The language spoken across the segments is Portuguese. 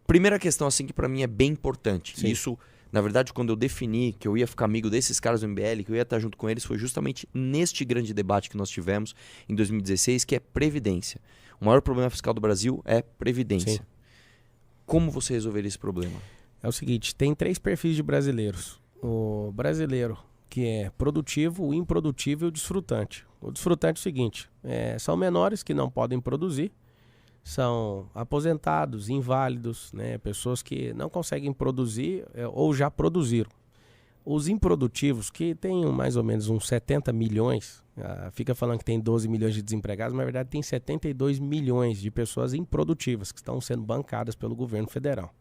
primeira questão assim que para mim é bem importante. Sim. Isso, na verdade, quando eu defini que eu ia ficar amigo desses caras do MBL, que eu ia estar junto com eles, foi justamente neste grande debate que nós tivemos em 2016, que é Previdência. O maior problema fiscal do Brasil é Previdência. Sim. Como você resolveria esse problema? É o seguinte, tem 3 perfis de brasileiros. O brasileiro que é produtivo, o improdutivo e o desfrutante. O desfrutante é o seguinte, são menores que não podem produzir, são aposentados, inválidos, né, pessoas que não conseguem produzir ou já produziram. Os improdutivos, que tem mais ou menos uns 70 milhões, fica falando que tem 12 milhões de desempregados, mas na verdade tem 72 milhões de pessoas improdutivas que estão sendo bancadas pelo governo federal.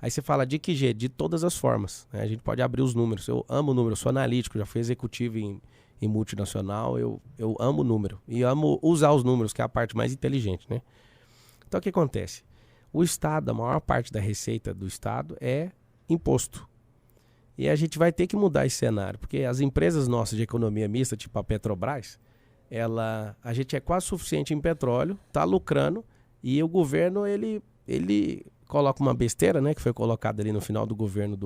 Aí você fala de que jeito? De todas as formas, né? A gente pode abrir os números. Eu amo números, sou analítico, já fui executivo em multinacional, eu amo número. E amo usar os números, que é a parte mais inteligente, né? Então o que acontece? O Estado, a maior parte da receita do Estado é imposto. E a gente vai ter que mudar esse cenário, porque as empresas nossas de economia mista, tipo a Petrobras, a gente é quase suficiente em petróleo, está lucrando, e o governo ele coloca uma besteira, né, que foi colocada ali no final do governo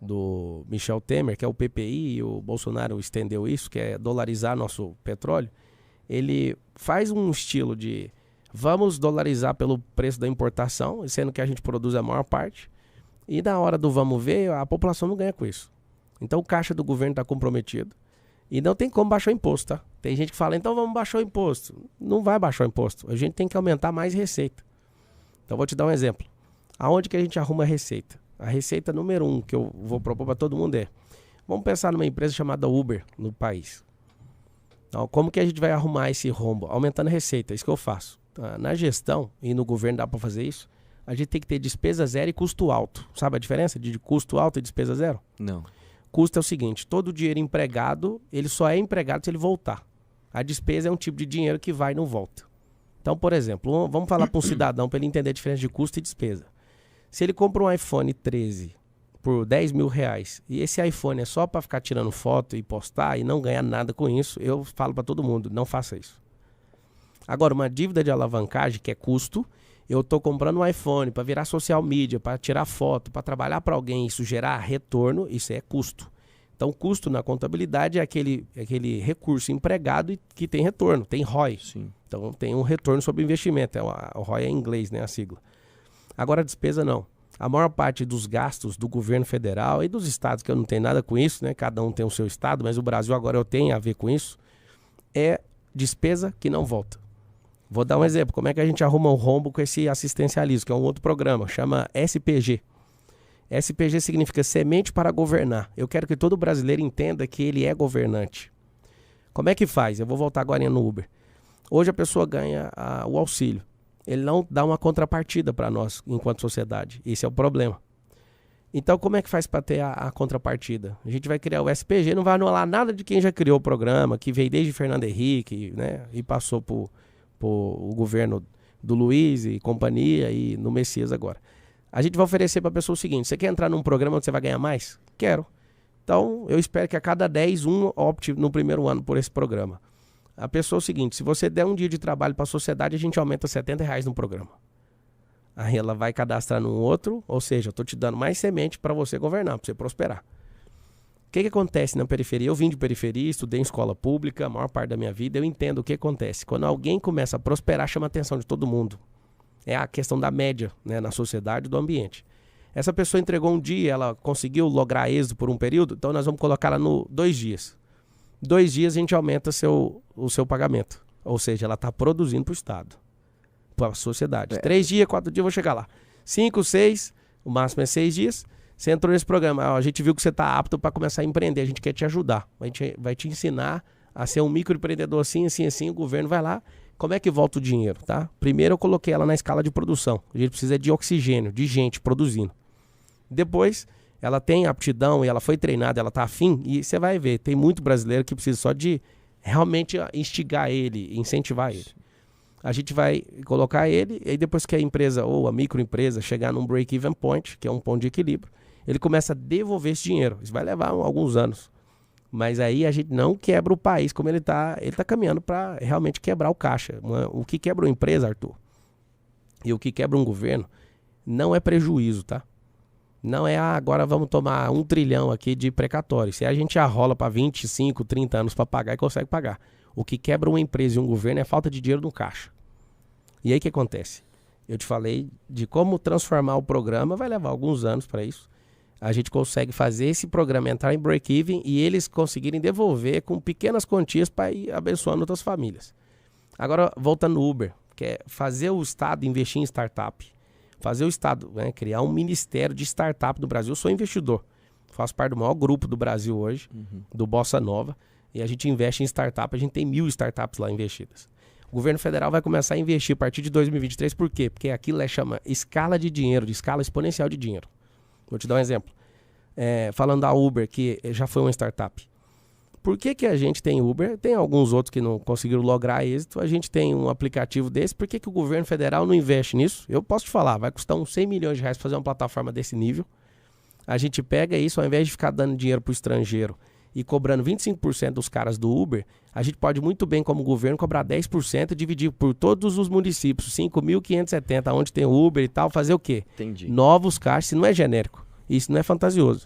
do Michel Temer, que é o PPI, e o Bolsonaro estendeu isso, que é dolarizar nosso petróleo. Ele faz um estilo de vamos dolarizar pelo preço da importação, sendo que a gente produz a maior parte, e na hora do vamos ver, a população não ganha com isso. Então o caixa do governo está comprometido e não tem como baixar o imposto, tá? Tem gente que fala, então vamos baixar o imposto. Não vai baixar o imposto, a gente tem que aumentar mais receita. Então vou te dar um exemplo. Aonde que a gente arruma a receita? A receita número 1 que eu vou propor para todo mundo vamos pensar numa empresa chamada Uber no país. Então, como que a gente vai arrumar esse rombo? Aumentando a receita, isso que eu faço. Na gestão, e no governo dá para fazer isso, a gente tem que ter despesa zero e custo alto. Sabe a diferença de custo alto e despesa zero? Não. Custo é o seguinte, todo dinheiro empregado, ele só é empregado se ele voltar. A despesa é um tipo de dinheiro que vai e não volta. Então, por exemplo, vamos falar para um cidadão para ele entender a diferença de custo e despesa. Se ele compra um iPhone 13 por 10 mil reais e esse iPhone é só para ficar tirando foto e postar e não ganhar nada com isso, eu falo para todo mundo, não faça isso. Agora, uma dívida de alavancagem, que é custo, eu estou comprando um iPhone para virar social media, para tirar foto, para trabalhar para alguém, isso gerar retorno, isso é custo. Então, custo na contabilidade é aquele recurso empregado e que tem retorno, tem ROI. Sim. Então, tem um retorno sobre investimento, o ROI é em inglês, né, a sigla. Agora, a despesa não. A maior parte dos gastos do governo federal e dos estados, que eu não tenho nada com isso, né? Cada um tem o seu estado, mas o Brasil agora eu tenho a ver com isso, é despesa que não volta. Vou dar um exemplo. Como é que a gente arruma um rombo com esse assistencialismo, que é um outro programa, chama SPG. SPG significa Semente para Governar. Eu quero que todo brasileiro entenda que ele é governante. Como é que faz? Eu vou voltar agora no Uber. Hoje a pessoa ganha o auxílio. Ele não dá uma contrapartida para nós, enquanto sociedade. Esse é o problema. Então, como é que faz para ter a contrapartida? A gente vai criar o SPG, não vai anular nada de quem já criou o programa, que veio desde Fernando Henrique, né, e passou por o governo do Luiz e companhia e no Messias agora. A gente vai oferecer para a pessoa o seguinte, você quer entrar num programa onde você vai ganhar mais? Quero. Então, eu espero que a cada 10, um opte no primeiro ano por esse programa. A pessoa é o seguinte, se você der um dia de trabalho para a sociedade, a gente aumenta R$70 no programa. Aí ela vai cadastrar num outro, ou seja, eu estou te dando mais semente para você governar, para você prosperar. O que acontece na periferia? Eu vim de periferia, estudei em escola pública, a maior parte da minha vida, eu entendo o que acontece. Quando alguém começa a prosperar, chama a atenção de todo mundo. É a questão da média, né, na sociedade e do ambiente. Essa pessoa entregou um dia, ela conseguiu lograr êxito por um período, então nós vamos colocar ela no 2 dias. 2 dias a gente aumenta o seu pagamento. Ou seja, ela está produzindo para o Estado, para a sociedade. 3 dias, 4 dias, eu vou chegar lá. 5, 6, o máximo é 6 dias. Você entrou nesse programa, a gente viu que você está apto para começar a empreender, a gente quer te ajudar. A gente vai te ensinar a ser um microempreendedor assim, assim, assim. O governo vai lá. Como é que volta o dinheiro, tá? Primeiro eu coloquei ela na escala de produção. A gente precisa de oxigênio, de gente produzindo. Depois, ela tem aptidão e ela foi treinada, ela está afim. E você vai ver, tem muito brasileiro que precisa só de realmente instigar ele, incentivar ele. A gente vai colocar ele, e depois que a empresa ou a microempresa chegar num break-even point, que é um ponto de equilíbrio, ele começa a devolver esse dinheiro. Isso vai levar alguns anos. Mas aí a gente não quebra o país como ele tá caminhando para realmente quebrar o caixa. O que quebra uma empresa, Arthur, e o que quebra um governo, não é prejuízo, tá? Não é, agora vamos tomar 1 trilhão aqui de precatório. Se a gente arrola para 25, 30 anos para pagar e consegue pagar. O que quebra uma empresa e um governo é falta de dinheiro no caixa. E aí o que acontece? Eu te falei de como transformar o programa, vai levar alguns anos para isso. A gente consegue fazer esse programa entrar em break-even e eles conseguirem devolver com pequenas quantias para ir abençoando outras famílias. Agora, voltando no Uber, que é fazer o Estado investir em startup. Fazer o Estado, né, criar um ministério de startup do Brasil. Eu sou investidor. Faço parte do maior grupo do Brasil hoje, do Bossa Nova. E a gente investe em startup. A gente tem 1.000 startups lá investidas. O governo federal vai começar a investir a partir de 2023. Por quê? Porque aquilo chama escala de dinheiro, de escala exponencial de dinheiro. Vou te dar um exemplo. Falando da Uber, que já foi uma startup. Por que a gente tem Uber? Tem alguns outros que não conseguiram lograr êxito. A gente tem um aplicativo desse. Por que o governo federal não investe nisso? Eu posso te falar, vai custar uns 100 milhões de reais fazer uma plataforma desse nível. A gente pega isso, ao invés de ficar dando dinheiro para o estrangeiro e cobrando 25% dos caras do Uber, a gente pode muito bem, como governo, cobrar 10% e dividir por todos os municípios, 5.570, onde tem Uber e tal, fazer o quê? Entendi. Novos caixas, isso não é genérico. Isso não é fantasioso.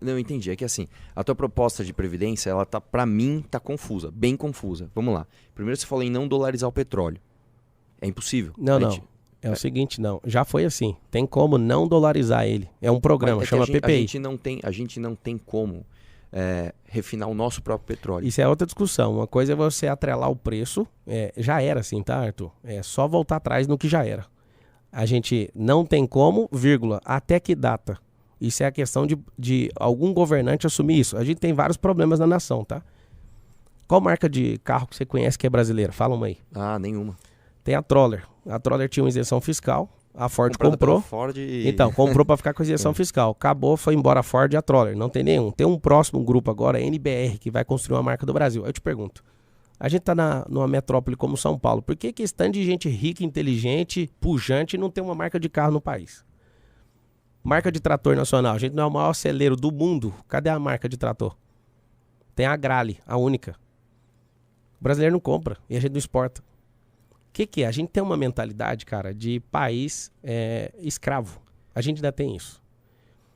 Não, entendi. É que assim, a tua proposta de previdência, ela tá, pra mim, tá confusa, bem confusa. Vamos lá. Primeiro você falou em não dolarizar o petróleo. É impossível. Não. É o seguinte, não. Já foi assim. Tem como não dolarizar ele. É um programa, chama PPI. A gente não tem como refinar o nosso próprio petróleo. Isso é outra discussão. Uma coisa é você atrelar o preço. Já era assim, tá, Arthur? É só voltar atrás no que já era. A gente não tem como, vírgula, até que data? Isso é a questão de algum governante assumir isso. A gente tem vários problemas na nação, tá? Qual marca de carro que você conhece que é brasileira? Fala uma aí. Ah, nenhuma. Tem a Troller. A Troller tinha uma isenção fiscal. A Ford Comprada comprou. pela Ford e... Então, comprou para ficar com a isenção fiscal. Acabou, foi embora a Ford e a Troller. Não tem nenhum. Tem um próximo grupo agora, NBR, que vai construir uma marca do Brasil. Eu te pergunto. A gente tá numa metrópole como São Paulo. Por que esse tanto de gente rica, inteligente, pujante não tem uma marca de carro no país? Marca de trator nacional. A gente não é o maior celeiro do mundo. Cadê a marca de trator? Tem a Grale, a única. O brasileiro não compra e a gente não exporta. O que é? A gente tem uma mentalidade, cara, de país escravo. A gente ainda tem isso.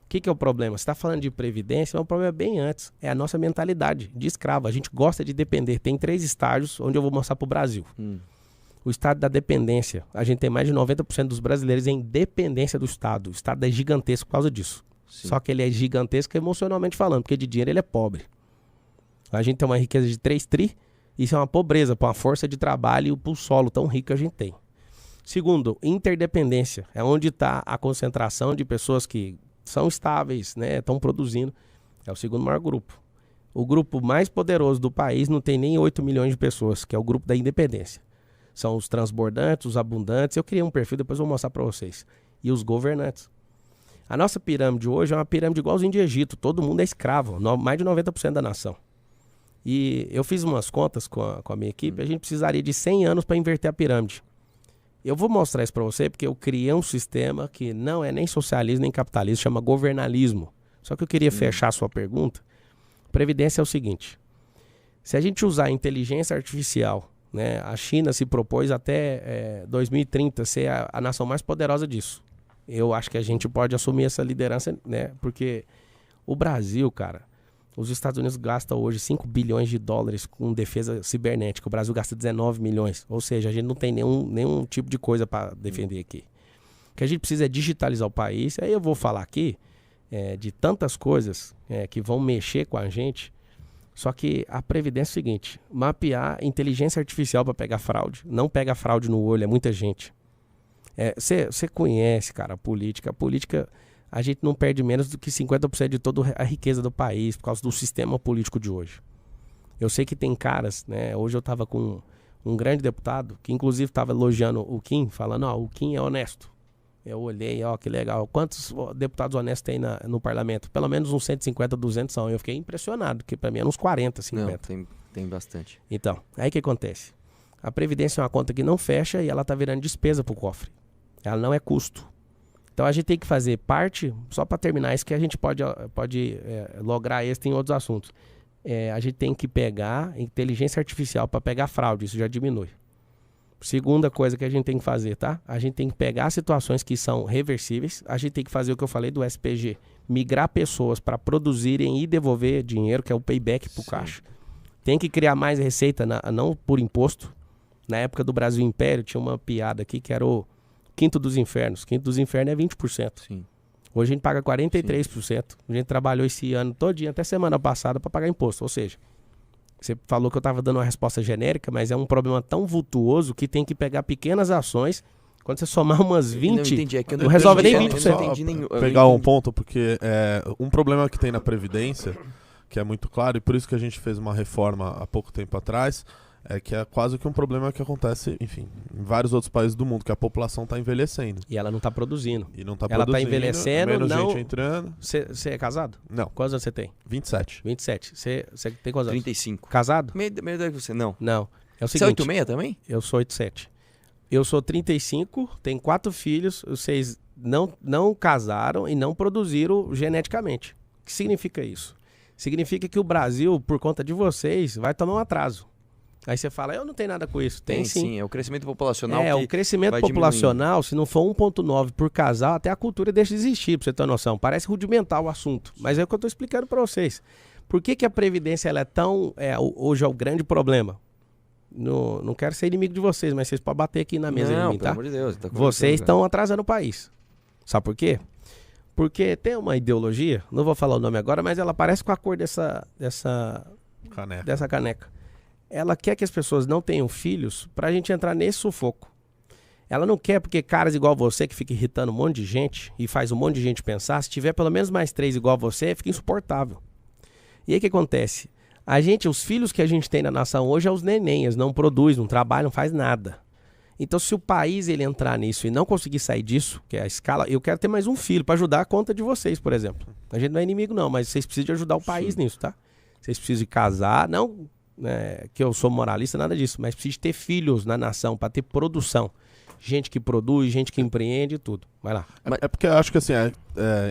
O que é o problema? Você está falando de previdência, mas o problema é bem antes. É a nossa mentalidade de escravo. A gente gosta de depender. Tem 3 estágios onde eu vou mostrar para o Brasil. O estado da dependência. A gente tem mais de 90% dos brasileiros em dependência do Estado. O Estado é gigantesco por causa disso. Sim. Só que ele é gigantesco emocionalmente falando, porque de dinheiro ele é pobre. A gente tem uma riqueza de 3 tri, isso é uma pobreza para uma força de trabalho e para o solo tão rico que a gente tem. Segundo, interdependência. É onde está a concentração de pessoas que são estáveis, né, estão produzindo. É o segundo maior grupo. O grupo mais poderoso do país não tem nem 8 milhões de pessoas, que é o grupo da independência. São os transbordantes, os abundantes. Eu criei um perfil, depois eu vou mostrar para vocês. E os governantes. A nossa pirâmide hoje é uma pirâmide igualzinha de Egito. Todo mundo é escravo, mais de 90% da nação. E eu fiz umas contas com a minha equipe. A gente precisaria de 100 anos para inverter a pirâmide. Eu vou mostrar isso para você porque eu criei um sistema que não é nem socialismo nem capitalismo, chama governalismo. Só que eu queria fechar a sua pergunta. Previdência é o seguinte. Se a gente usar a inteligência artificial, né, a China se propôs até 2030 ser a nação mais poderosa disso. Eu acho que a gente pode assumir essa liderança, né? Porque o Brasil, cara, os Estados Unidos gastam hoje 5 bilhões de dólares com defesa cibernética. O Brasil gasta 19 milhões. Ou seja, a gente não tem nenhum tipo de coisa para defender aqui. O que a gente precisa é digitalizar o país. Aí eu vou falar aqui de tantas coisas que vão mexer com a gente. Só que a previdência é o seguinte, mapear inteligência artificial para pegar fraude. Não pega fraude no olho, é muita gente. Você conhece, cara, a política. A política, a gente não perde menos do que 50% de toda a riqueza do país por causa do sistema político de hoje. Eu sei que tem caras, né? Hoje eu estava com um grande deputado, que inclusive estava elogiando o Kim, falando, o Kim é honesto. Eu olhei, que legal. Quantos deputados honestos tem no parlamento? Pelo menos uns 150, 200 são. Eu fiquei impressionado, porque para mim eram uns 40, 50. Não, tem bastante. Então, aí o que acontece? A Previdência é uma conta que não fecha e ela está virando despesa para o cofre. Ela não é custo. Então a gente tem que fazer parte, só para terminar isso que a gente pode lograr esse em outros assuntos. A gente tem que pegar inteligência artificial para pegar fraude, isso já diminui. Segunda coisa que a gente tem que fazer, tá? A gente tem que pegar situações que são reversíveis, a gente tem que fazer o que eu falei do SPG, migrar pessoas para produzirem e devolver dinheiro, que é o payback pro caixa. Tem que criar mais receita, não por imposto. Na época do Brasil Império, tinha uma piada aqui que era o quinto dos infernos. Quinto dos infernos é 20%. Sim. Hoje a gente paga 43%. A gente trabalhou esse ano todinho, até semana passada, para pagar imposto. Ou seja, você falou que eu estava dando uma resposta genérica, mas é um problema tão vultuoso que tem que pegar pequenas ações. Quando você somar umas 20, não entendi, é que eu não resolve nem 20%. Eu não entendi nenhum. Pegar um ponto, porque um problema que tem na Previdência, que é muito claro, e por isso que a gente fez uma reforma há pouco tempo atrás, é que é quase que um problema que acontece, enfim, em vários outros países do mundo, que a população está envelhecendo. E ela não está produzindo. E não está Ela produzindo, está envelhecendo, menos não... gente entrando. Você é casado? Não, Quantos anos você tem? 27. 27. Você tem quantos anos? 35. Casado? Meia idade que você, não. Não. É o Você é seguinte, 86 também? eu sou 87. Eu sou 35, tenho 4 filhos, vocês não casaram e não produziram geneticamente. O que significa isso? Significa que o Brasil, por conta de vocês, vai tomar um atraso. Aí você fala, eu não tenho nada com isso. Tem sim. É o crescimento populacional O crescimento vai populacional, se não for 1,9 por casal, até a cultura deixa de existir, pra você ter noção. Parece rudimentar o assunto, mas é o que eu tô explicando pra vocês. Por que a Previdência ela é tão... hoje é o grande problema? Não quero ser inimigo de vocês, mas vocês podem bater aqui na mesa de mim, tá? Pelo amor de Deus. Tá Vocês estão atrasando o país. Sabe por quê? Porque tem uma ideologia, não vou falar o nome agora, mas ela parece com a cor dessa caneca. Ela quer que as pessoas não tenham filhos pra gente entrar nesse sufoco. Ela não quer porque caras igual você, que fica irritando um monte de gente e faz um monte de gente pensar, se tiver pelo menos mais 3 igual você, fica insuportável. E aí o que acontece? Os filhos que a gente tem na nação hoje é os neném, eles não produzem, não trabalham, não faz nada. Então se o país ele entrar nisso e não conseguir sair disso, que é a escala, eu quero ter mais um filho pra ajudar a conta de vocês, por exemplo. A gente não é inimigo não, mas vocês precisam de ajudar o país nisso, tá? Vocês precisam de casar, não... que eu sou moralista, nada disso, mas precisa ter filhos na nação para ter produção, gente que produz, gente que empreende, tudo. Vai lá. É porque eu acho que assim,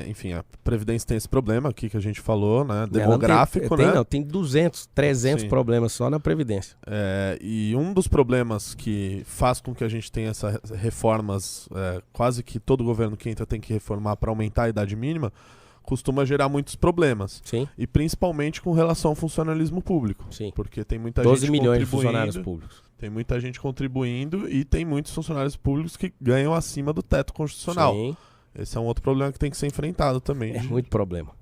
enfim, a Previdência tem esse problema aqui que a gente falou, né, demográfico, né? Tem 200, 300 Sim. problemas só na Previdência. E um dos problemas que faz com que a gente tenha essas reformas, quase que todo governo que entra tem que reformar para aumentar a idade mínima, costuma gerar muitos problemas. Sim. E principalmente com relação ao funcionalismo público. Sim. Porque tem muita 12 gente milhões de contribuindo, funcionários públicos. tem muita gente contribuindo e tem muitos funcionários públicos que ganham acima do teto constitucional. Sim. Esse é um outro problema que tem que ser enfrentado também. É muito problema.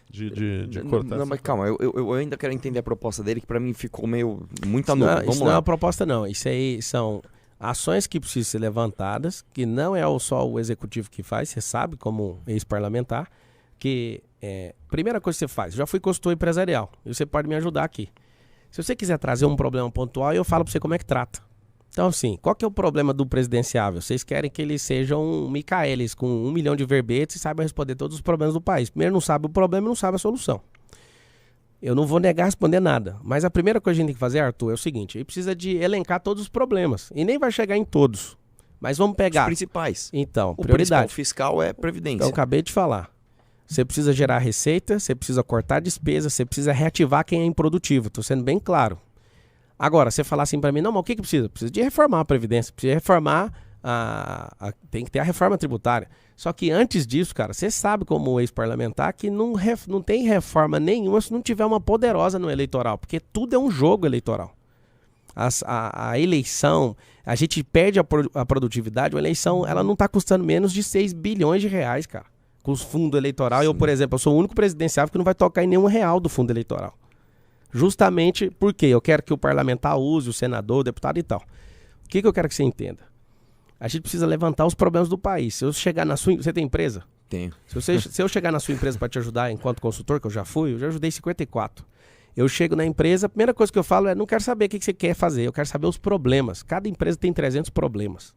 De cortar. Não, mas calma, eu ainda quero entender a proposta dele, que pra mim ficou meio muita Isso nuvem. não é uma proposta não. Isso aí são ações que precisam ser levantadas, que não é só o executivo que faz, você sabe, como ex-parlamentar, que primeira coisa que você faz, eu já fui consultor empresarial, e você pode me ajudar aqui. Se você quiser trazer um problema pontual, eu falo pra você como é que trata. Então assim, qual que é o problema do presidenciável? Vocês querem que eles sejam Micaelis com 1 milhão de verbetes e saibam responder todos os problemas do país. Primeiro não sabe o problema e não sabe a solução. Eu não vou negar responder nada, mas a primeira coisa que a gente tem que fazer, Arthur, é o seguinte, ele precisa de elencar todos os problemas, e nem vai chegar em todos, mas vamos pegar... Os principais. Então, O prioridade. principal fiscal é previdência. Então, eu acabei de falar. Você precisa gerar receita, você precisa cortar despesa, você precisa reativar quem é improdutivo. Estou sendo bem claro. Agora, você falar assim para mim, não, mas o que precisa? Precisa de reformar a Previdência, precisa reformar tem que ter a reforma tributária. Só que antes disso, cara, você sabe como ex-parlamentar que não tem reforma nenhuma se não tiver uma poderosa no eleitoral, porque tudo é um jogo eleitoral. A eleição, a gente perde a produtividade, a eleição ela não está custando menos de 6 bilhões de reais, cara. Com os fundos eleitoral. Eu, por exemplo, eu sou o único presidenciável que não vai tocar em nenhum real do fundo eleitoral. Justamente porque eu quero que o parlamentar use, o senador, o deputado e tal. O que eu quero que você entenda? A gente precisa levantar os problemas do país. Se eu chegar na sua... Você tem empresa? Tenho. Se eu chegar na sua empresa para te ajudar enquanto consultor, que eu já ajudei 54. Eu chego na empresa, a primeira coisa que eu falo é, não quero saber o que você quer fazer, eu quero saber os problemas. Cada empresa tem 300 problemas.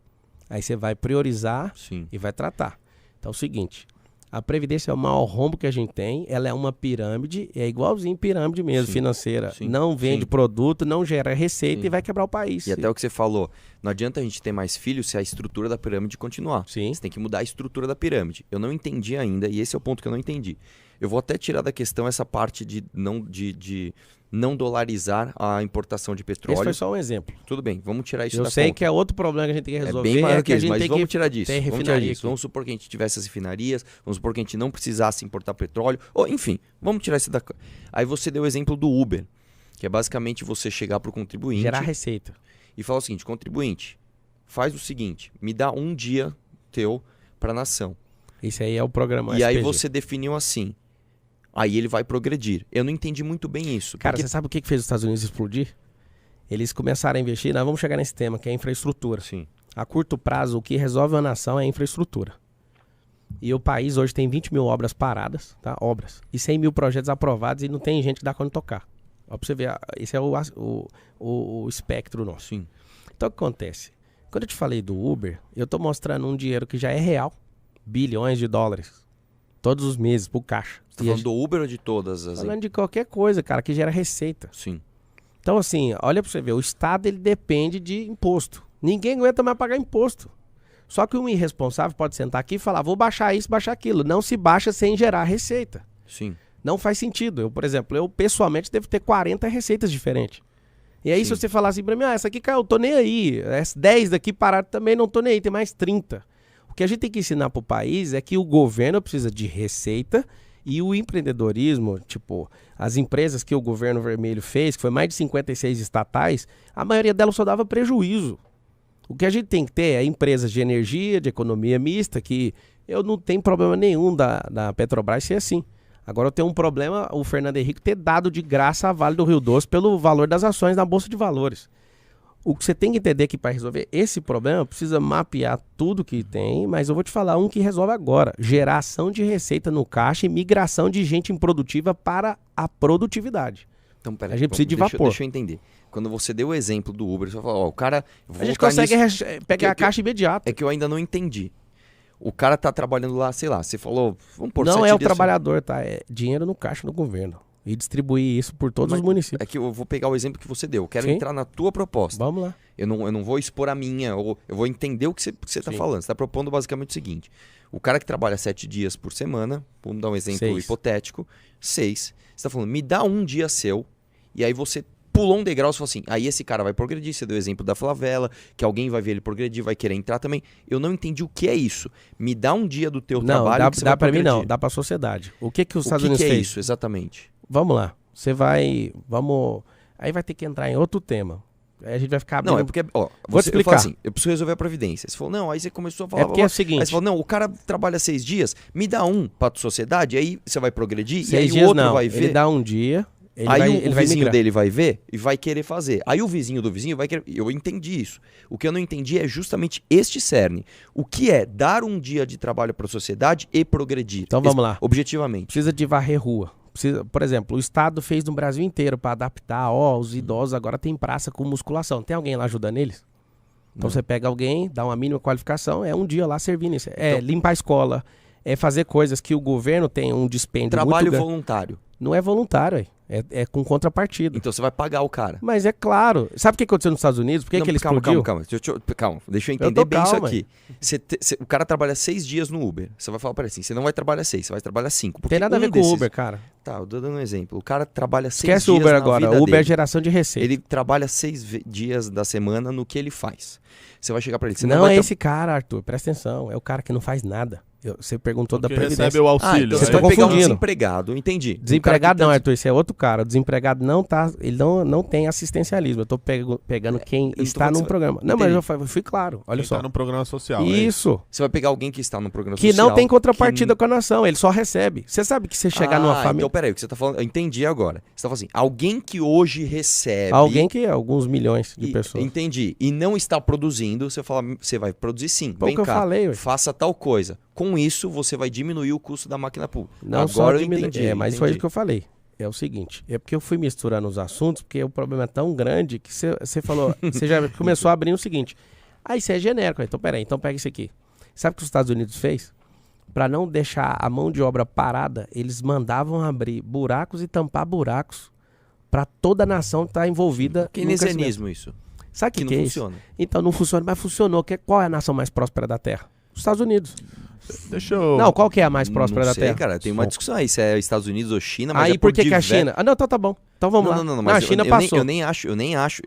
Aí você vai priorizar e vai tratar. Então é o seguinte... A Previdência é o maior rombo que a gente tem, ela é uma pirâmide, é igualzinho pirâmide mesmo, financeira. Não vende produto, não gera receita e vai quebrar o país. E até o que você falou, não adianta a gente ter mais filhos se a estrutura da pirâmide continuar. Sim. Você tem que mudar a estrutura da pirâmide. Eu não entendi ainda, e esse é o ponto que eu não entendi. Eu vou até tirar da questão essa parte de não dolarizar a importação de Esse petróleo. foi só um exemplo. Tudo bem, vamos tirar isso Eu da sei conta. que é outro problema que a gente tem que resolver. É bem maior que a isso, gente mas tem vamos que tirar disso. ter Vamos tirar refinaria disso. aqui. Vamos supor que a gente tivesse as refinarias, vamos supor que a gente não precisasse importar petróleo, ou enfim, vamos tirar isso da... Aí você deu o exemplo do Uber, que é basicamente você chegar para o contribuinte Gerar receita. e falar o seguinte: contribuinte, faz o seguinte, me dá um dia teu para a nação. Esse aí é o programa E aí SPG. você definiu assim, aí ele vai progredir. Eu não entendi muito bem isso. Cara, porque... você sabe o que fez os Estados Unidos explodir? Eles começaram a investir, nós vamos chegar nesse tema, que é a infraestrutura. Sim. A curto prazo, o que resolve uma nação é a infraestrutura. E o país hoje tem 20 mil obras paradas, tá? Obras. E 100 mil projetos aprovados e não tem gente que dá conta de tocar. Ó, pra você ver, esse é o espectro nosso. Sim. Então o que acontece? Quando eu te falei do Uber, eu tô mostrando um dinheiro que já é real, bilhões de dólares, todos os meses, pro caixa. Você tá falando do Uber ou de todas as... Falando de qualquer coisa, cara, que gera receita. Sim. Então, assim, olha pra você ver, o Estado ele depende de imposto. Ninguém aguenta mais pagar imposto. Só que um irresponsável pode sentar aqui e falar, vou baixar isso, baixar aquilo. Não se baixa sem gerar receita. Sim. Não faz sentido. Eu, por exemplo, eu pessoalmente devo ter 40 receitas diferentes. E aí, Sim. se você falar assim pra mim, essa aqui caiu, eu tô nem aí. As 10 daqui pararam também, não tô nem aí, tem mais 30. O que a gente tem que ensinar pro país é que o governo precisa de receita e o empreendedorismo, tipo, as empresas que o governo vermelho fez, que foi mais de 56 estatais, a maioria delas só dava prejuízo. O que a gente tem que ter é empresas de energia, de economia mista, que eu não tenho problema nenhum da Petrobras ser assim. Agora eu tenho um problema, o Fernando Henrique ter dado de graça a Vale do Rio Doce pelo valor das ações na Bolsa de Valores. O que você tem que entender é que para resolver esse problema, precisa mapear tudo que tem, mas eu vou te falar um que resolve agora. Geração de receita no caixa e migração de gente improdutiva para a produtividade. Então, peraí. A gente precisa de vapor. Deixa eu entender. Quando você deu o exemplo do Uber, você falou, ó, o cara... eu vou A gente voltar consegue nisso. pegar a caixa imediata. É que eu ainda não entendi. O cara tá trabalhando lá, sei lá, você falou... Vamos pôr Não 7 é o dias- trabalhador, tá? É dinheiro no caixa do governo. E distribuir isso por todos Mas os municípios. É que eu vou pegar o exemplo que você deu. Eu quero Sim. entrar na tua proposta. Vamos lá. Eu não vou expor a minha, ou eu vou entender o que você tá Sim. falando. Você tá propondo basicamente o seguinte. O cara que trabalha 7 dias por semana, vamos dar um exemplo 6. hipotético, 6. Você tá falando, me dá um dia seu, e aí você pulou um degrau e falou assim, aí esse cara vai progredir. Você deu o exemplo da favela, que alguém vai ver ele progredir, vai querer entrar também. Eu não entendi o que é isso. Me dá um dia do teu Não, trabalho que você dá vai pra mim progredir. não. Dá pra sociedade. O que os O Estados que Unidos é fez? isso, exatamente? Vamos lá. Você vai... Vamos... Aí vai ter que entrar em outro tema. Aí a gente vai ficar abrindo... Não, é porque, ó, Vou te eu falo explicar. assim, eu preciso resolver a previdência. Você falou, não, aí você começou a falar... É porque é o Aí seguinte... você falou, não, o cara trabalha 6 dias, me dá um pra tua sociedade, aí você vai progredir, e 6 aí dias o outro não. vai Ele ver, dá um dia... Ele aí vai, o ele vai vizinho migrar. dele vai ver e vai querer fazer. Aí o vizinho do vizinho vai querer... Eu entendi isso. O que eu não entendi é justamente este cerne. O que é dar um dia de trabalho pra sociedade e progredir. Então vamos lá. Objetivamente. Precisa de varrer rua. Precisa, por exemplo, o Estado fez no Brasil inteiro para adaptar. Ó, os idosos agora tem praça com musculação. Tem alguém lá ajudando eles? Então Não. você pega alguém, dá uma mínima qualificação, é um dia lá servindo isso. É Então- limpar a escola, é fazer coisas que o governo tem um dispêndio Trabalho muito grande. voluntário. Não é voluntário, é com contrapartida. Então você vai pagar o cara. Mas é claro. Sabe o que aconteceu nos Estados Unidos? Por que, Não, que ele calma, explodiu? calma. Deixa eu tô entender bem isso calma. aqui. O cara trabalha 6 dias no Uber. Você vai falar para ele assim, você não vai trabalhar 6, você vai trabalhar 5. Tem nada a ver com o Uber, cara. Tá, eu tô dando um exemplo. O cara trabalha 6 Esquece dias o Uber na agora. vida O Uber é dele. geração de receita. Ele trabalha 6 dias da semana no que ele faz. Você vai chegar para ele, você Não vai é esse cara, Arthur. Presta atenção. É o cara que não faz nada. Você perguntou da Que Previdência. recebe o auxílio. então Você você tá vai pegar um confundindo. desempregado, entendi. Um Desempregado cara não, que Arthur, esse é outro cara. O desempregado não tá, ele não tem assistencialismo. Eu tô pegando quem não tô está falando num que você programa. Não, Entendi. mas eu fui claro. Olha Quem só. tá no programa social. Isso. Você vai pegar alguém que está no programa Que social. não tem contrapartida com a nação, ele só recebe. Você sabe que você chegar numa família. Então peraí, o que você tá falando, eu entendi agora. Você tá falando assim, alguém que hoje recebe... Alguém que é alguns milhões de pessoas. Entendi. E não está produzindo, você fala, você vai produzir sim. Foi o Vem que eu cá, falei, ué. faça tal coisa. Com isso, você vai diminuir o custo da máquina pública. Não Agora só eu diminui. entendi. Mas foi isso que eu falei. É o seguinte, é porque eu fui misturando os assuntos, porque o problema é tão grande que você falou, você já começou a abrir o seguinte. Ah, isso é genérico. Então, peraí, então pega isso aqui. Sabe o que os Estados Unidos fez? Para não deixar a mão de obra parada, eles mandavam abrir buracos e tampar buracos para toda a nação estar envolvida no crescimento. Keynesianismo isso. Sabe o Que que não é isso? funciona. Então não funciona, mas funcionou. Qual é a nação mais próspera da Terra? Os Estados Unidos. Deixa eu... Não, qual que é a mais próspera Não da sei, Terra? cara, tem uma discussão aí, se é Estados Unidos ou China, mas Aí é por que que a diver- China... Ah, não, então tá bom. Então vamos lá. Não, a mas China eu passou. nem acho,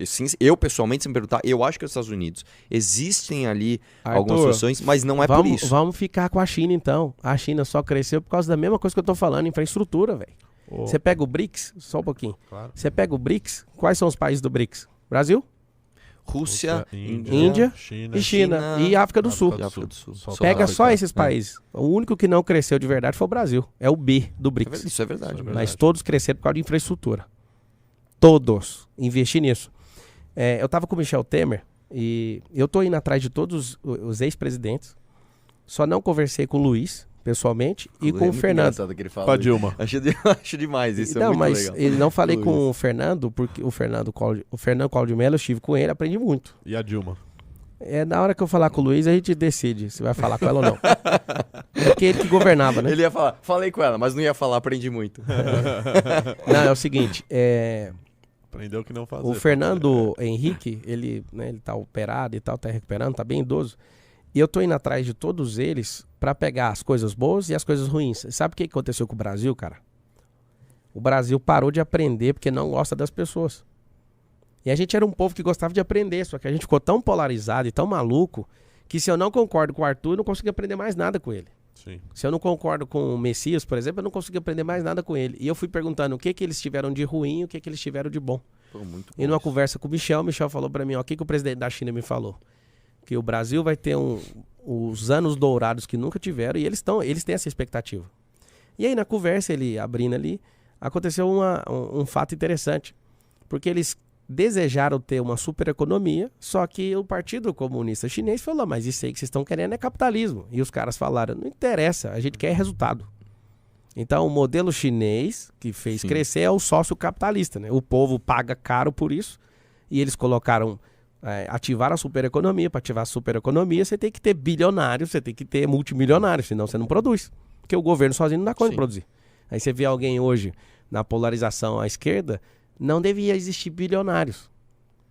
assim, eu pessoalmente, se me perguntar, eu acho que é os Estados Unidos. Existem ali algumas Arthur, soluções, mas não é por vamos, isso. Vamos ficar com a China, então. A China só cresceu por causa da mesma coisa que eu tô falando, infraestrutura, velho. Ô, Você pega o BRICS, só um pouquinho. claro. Você pega o BRICS, quais são os países do BRICS? Brasil Rússia, Índia China, e China. E África do Sul. África do Sul. Só Pega África. só esses É. países. O único que não cresceu de verdade foi o Brasil. É o B do BRICS. Isso é verdade. Isso é Mas todos cresceram por causa de infraestrutura. Todos. Investi nisso. Eu tava com o Michel Temer e eu tô indo atrás de todos os ex-presidentes. Só não conversei com o Luiz, pessoalmente, e com o Fernando. Que ele fala. Com a Dilma. Acho demais, isso é Não, muito mas legal. ele não falei Luiz. com o Fernando, porque o Fernando Cláudio Mello, eu estive com ele, aprendi muito. E a Dilma? Na hora que eu falar com o Luiz, a gente decide se vai falar com ela ou não. É porque ele que governava, né? Ele ia falar, falei com ela, mas não ia falar, aprendi muito. Não, é o seguinte, Aprendeu que não fazer. o Fernando Henrique, ele tá operado e tal, tá recuperando, tá bem idoso. E eu tô indo atrás de todos eles pra pegar as coisas boas e as coisas ruins. Sabe o que aconteceu com o Brasil, cara? O Brasil parou de aprender porque não gosta das pessoas. E a gente era um povo que gostava de aprender, só que a gente ficou tão polarizado e tão maluco que se eu não concordo com o Arthur, eu não consigo aprender mais nada com ele. Sim. Se eu não concordo com o Messias, por exemplo, eu não consigo aprender mais nada com ele. E eu fui perguntando o que eles tiveram de ruim e o que eles tiveram de bom. Pô, muito bom E numa isso. conversa com o Michel falou pra mim, ó, o que o presidente da China me falou? Que o Brasil vai ter os anos dourados que nunca tiveram e eles têm essa expectativa. E aí na conversa, ele abrindo ali, aconteceu um fato interessante. Porque eles desejaram ter uma super economia, só que o Partido Comunista Chinês falou, mas isso aí que vocês estão querendo é capitalismo. E os caras falaram, não interessa, a gente quer resultado. Então o modelo chinês que fez Sim. crescer é o sócio capitalista, né? O povo paga caro por isso e eles colocaram, ativaram a supereconomia. Para ativar a supereconomia você tem que ter bilionários, você tem que ter multimilionários, senão você não produz. Porque o governo sozinho não dá conta de Sim. produzir. Aí você vê alguém hoje na polarização à esquerda, não devia existir bilionários.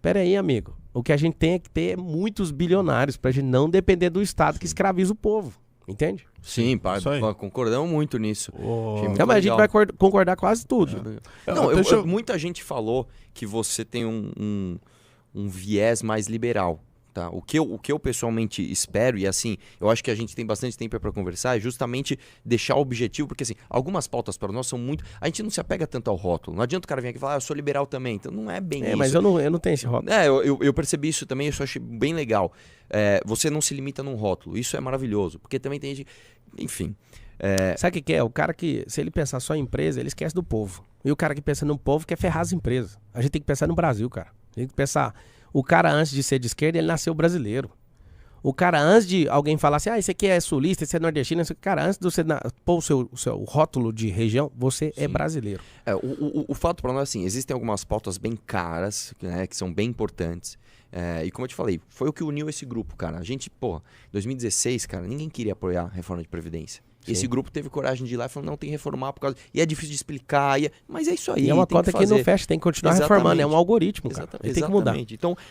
Pera aí, amigo. O que a gente tem é que ter muitos bilionários pra gente não depender do Estado que escraviza o povo. Entende? Sim, Isso aí. concordamos muito nisso. Ô, Achei muito Então, mas a gente legal. vai concordar quase tudo. Não, Deixa eu- muita gente falou que você tem um viés mais liberal. Tá? O que eu pessoalmente espero, e assim, eu acho que a gente tem bastante tempo para conversar, é justamente deixar o objetivo, porque assim, algumas pautas para nós são muito. A gente não se apega tanto ao rótulo. Não adianta o cara vir aqui e falar, eu sou liberal também. Então não é bem isso. Mas eu não tenho esse rótulo. Eu percebi isso também, isso eu achei bem legal. Você não se limita num rótulo, isso é maravilhoso, porque também tem gente. Enfim. Sabe o que é? O cara que, se ele pensar só em empresa, ele esquece do povo. E o cara que pensa no povo quer ferrar as empresas. A gente tem que pensar no Brasil, cara. A gente tem que pensar. O cara, antes de ser de esquerda, ele nasceu brasileiro. O cara, antes de alguém falar assim, esse aqui é sulista, esse é nordestino, cara, antes de você pôr o seu rótulo de região, você é Sim. brasileiro. O fato para nós, assim, existem algumas pautas bem caras, né, que são bem importantes. E como eu te falei, foi o que uniu esse grupo, cara. A gente, em 2016, cara, ninguém queria apoiar a reforma de Previdência. Sim. Esse grupo teve coragem de ir lá e falou, não, tem que reformar por causa... E é difícil de explicar, mas é isso aí. E é uma tem conta que fazer. não fecha, tem que continuar Exatamente. reformando, é um algoritmo, cara. Exatamente. Ele tem que mudar. Então,